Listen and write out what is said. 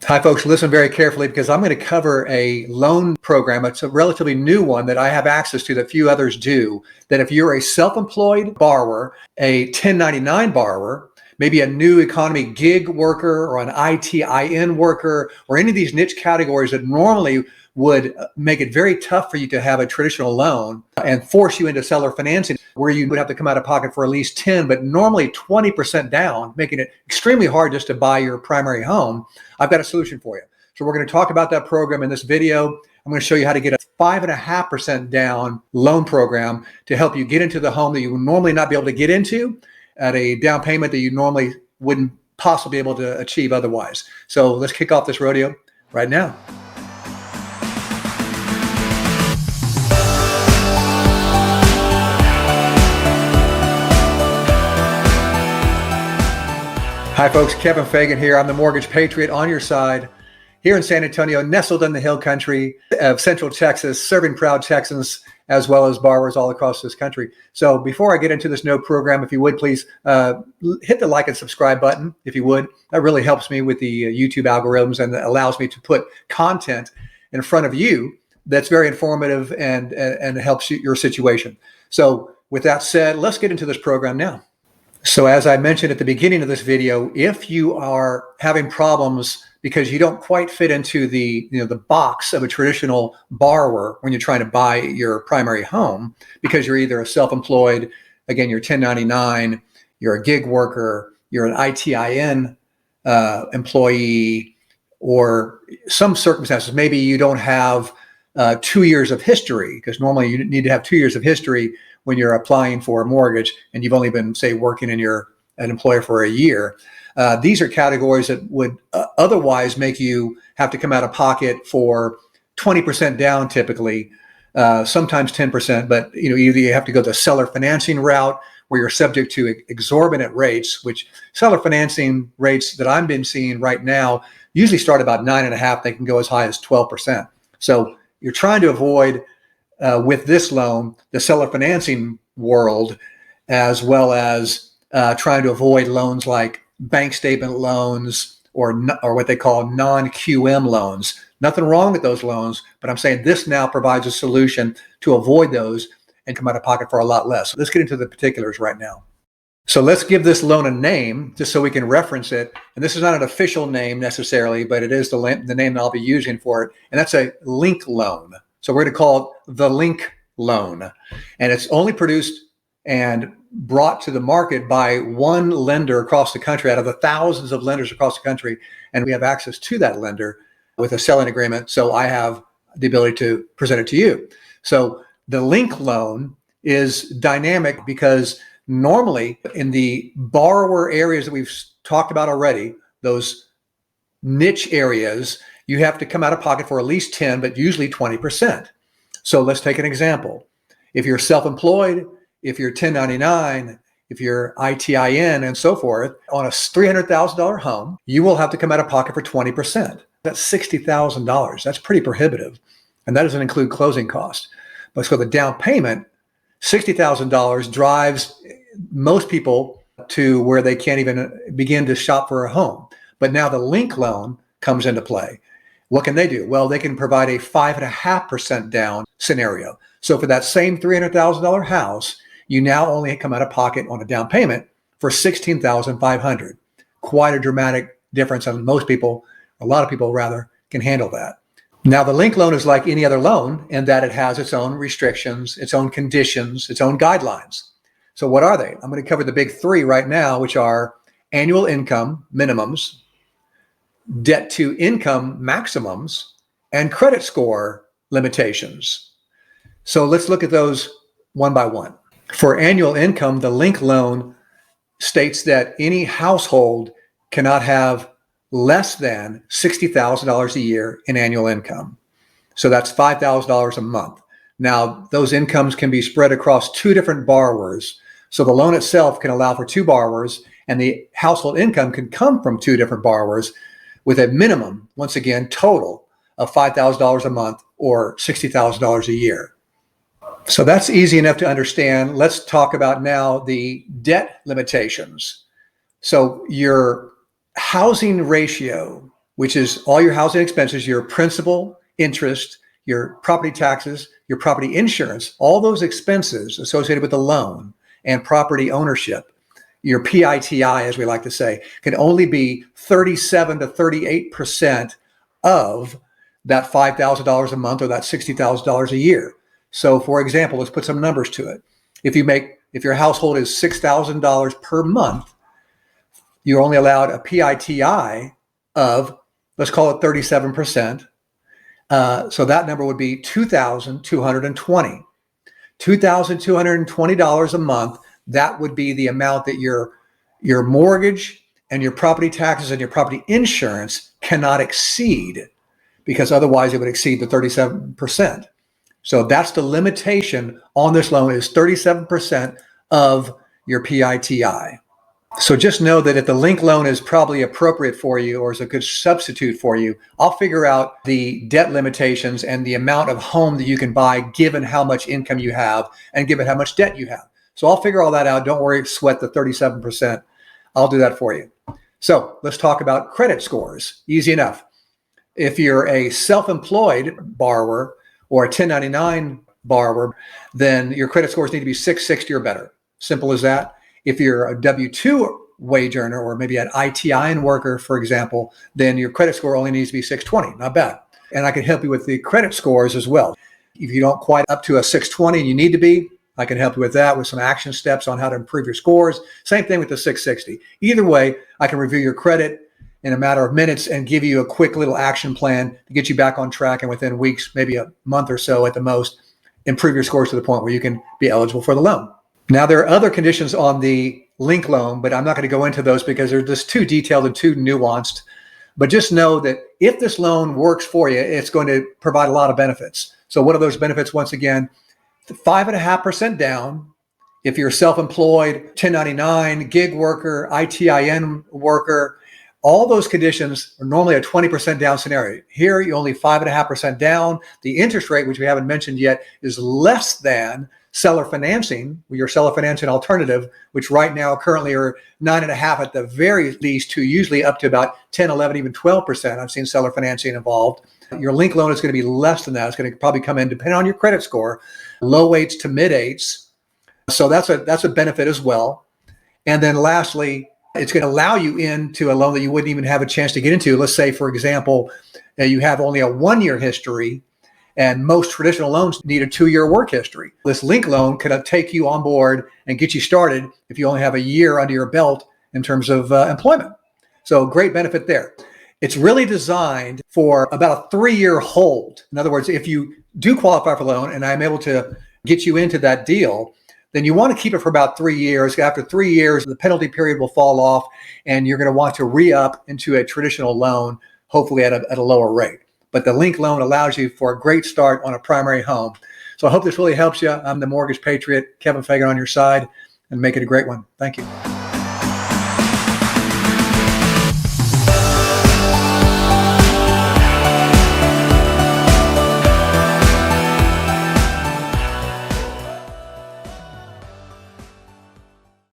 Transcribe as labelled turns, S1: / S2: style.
S1: Hi, folks. Listen very carefully because I'm going to cover a loan program. It's a relatively new one that I have access to that few others do. That if you're a self-employed borrower, a 1099 borrower, maybe a new economy gig worker or an ITIN worker, or any of these niche categories that normally would make it very tough for you to have a traditional loan and force you into seller financing, where you would have to come out of pocket for at least 10, but normally 20% down, making it extremely hard just to buy your primary home. I've got a solution for you. So we're going to talk about that program in this video. I'm going to show you how to get a 5.5% down loan program to help you get into the home that you would normally not be able to get into at a down payment that you normally wouldn't possibly be able to achieve otherwise. So let's kick off this rodeo right now. Hi folks, Kevin Fagan here. I'm the Mortgage Patriot on your side here in San Antonio, nestled in the hill country of Central Texas, serving proud Texans as well as borrowers all across this country. So before I get into this program, if you would please hit the like and subscribe button, if you would. That really helps me with the YouTube algorithms and allows me to put content in front of you that's very informative and helps your situation. So with that said, let's get into this program now. So as I mentioned at the beginning of this video, if you are having problems because you don't quite fit into the box of a traditional borrower when you're trying to buy your primary home, because you're either a self-employed, again, you're 1099, you're a gig worker, you're an ITIN employee, or some circumstances, maybe you don't have 2 years of history, because normally you need to have 2 years of history when you're applying for a mortgage and you've only been, say, working in an employer for a year. These are categories that would otherwise make you have to come out of pocket for 20% down typically, sometimes 10%, but either you have to go the seller financing route where you're subject to exorbitant rates, which seller financing rates that I've been seeing right now usually start about 9.5%. They can go as high as 12%. So you're trying to avoid with this loan, the seller financing world, as well as trying to avoid loans like bank statement loans or what they call non-QM loans. Nothing wrong with those loans, but I'm saying this now provides a solution to avoid those and come out of pocket for a lot less. Let's get into the particulars right now. So let's give this loan a name just so we can reference it. And this is not an official name necessarily, but it is the name that I'll be using for it. And that's a link loan. So we're going to call it the link loan. And it's only produced and brought to the market by one lender across the country out of the thousands of lenders across the country. And we have access to that lender with a selling agreement. So I have the ability to present it to you. So the link loan is dynamic because normally in the borrower areas that we've talked about already, those niche areas, you have to come out of pocket for at least 10, but usually 20%. So let's take an example. If you're self-employed, if you're 1099, if you're ITIN and so forth, on a $300,000 home, you will have to come out of pocket for 20%. That's $60,000. That's pretty prohibitive. And that doesn't include closing costs. But so the down payment, $60,000 drives most people to where they can't even begin to shop for a home. But now the link loan comes into play. What can they do? Well, they can provide a 5.5% down scenario. So for that same $300,000 house, you now only come out of pocket on a down payment for $16,500. Quite a dramatic difference, and most people, a lot of people rather, can handle that. Now, the link loan is like any other loan in that it has its own restrictions, its own conditions, its own guidelines. So what are they? I'm going to cover the big three right now, which are annual income minimums, debt to income maximums, and credit score limitations. So let's look at those one by one. For annual income, the link loan states that any household cannot have less than $60,000 a year in annual income. So that's $5,000 a month. Now, those incomes can be spread across two different borrowers. So the loan itself can allow for two borrowers, and the household income can come from two different borrowers with a minimum, once again, total of $5,000 a month or $60,000 a year. So that's easy enough to understand. Let's talk about now the debt limitations. So your housing ratio which is all your housing expenses, your principal, interest, your property taxes, your property insurance, all those expenses associated with the loan and property ownership, your PITI, as we like to say, can only be 37 to 38% of that $5,000 a month or that $60,000 a year. So for example, let's put some numbers to it. If your household is $6,000 per month, you're only allowed a PITI of, let's call it 37%. So that number would be $2,220. $2,220 a month. That would be the amount that your mortgage and your property taxes and your property insurance cannot exceed, because otherwise it would exceed the 37%. So that's the limitation on this loan, is 37% of your PITI. So just know that if the link loan is probably appropriate for you or is a good substitute for you, I'll figure out the debt limitations and the amount of home that you can buy given how much income you have and given how much debt you have. So I'll figure all that out. Don't worry, sweat the 37%. I'll do that for you. So let's talk about credit scores. Easy enough. If you're a self-employed borrower or a 1099 borrower, then your credit scores need to be 660 or better. Simple as that. If you're a W-2 wage earner or maybe an ITIN worker, for example, then your credit score only needs to be 620. Not bad. And I can help you with the credit scores as well. If you don't quite up to a 620 and you need to be, I can help you with that with some action steps on how to improve your scores. Same thing with the 660. Either way, I can review your credit in a matter of minutes and give you a quick little action plan to get you back on track, and within weeks, maybe a month or so at the most, improve your scores to the point where you can be eligible for the loan. Now, there are other conditions on the link loan, but I'm not going to go into those because they're just too detailed and too nuanced. But just know that if this loan works for you, it's going to provide a lot of benefits. So what are those benefits? Once again, 5.5% down. If you're self-employed, 1099, gig worker, ITIN worker, all those conditions are normally a 20% down scenario. Here, you only 5.5% down. The interest rate, which we haven't mentioned yet, is less than seller financing, your seller financing alternative, which right now currently are 9.5% at the very least, to usually up to about 10, 11, even 12%. I've seen seller financing involved. Your link loan is going to be less than that. It's going to probably come in, depending on your credit score, low 8s to mid 8s. So that's a benefit as well. And then lastly, it's going to allow you into a loan that you wouldn't even have a chance to get into. Let's say, for example, you have only a 1-year history, and most traditional loans need a 2-year work history. This link loan could take you on board and get you started if you only have a year under your belt in terms of employment. So great benefit there. It's really designed for about a 3-year hold. In other words, if you do qualify for a loan and I'm able to get you into that deal, then you want to keep it for about 3 years. After 3 years, the penalty period will fall off and you're going to want to re-up into a traditional loan, hopefully at a lower rate. But the link loan allows you for a great start on a primary home. So I hope this really helps you. I'm the Mortgage Patriot, Kevin Fagan, on your side, and make it a great one. Thank you.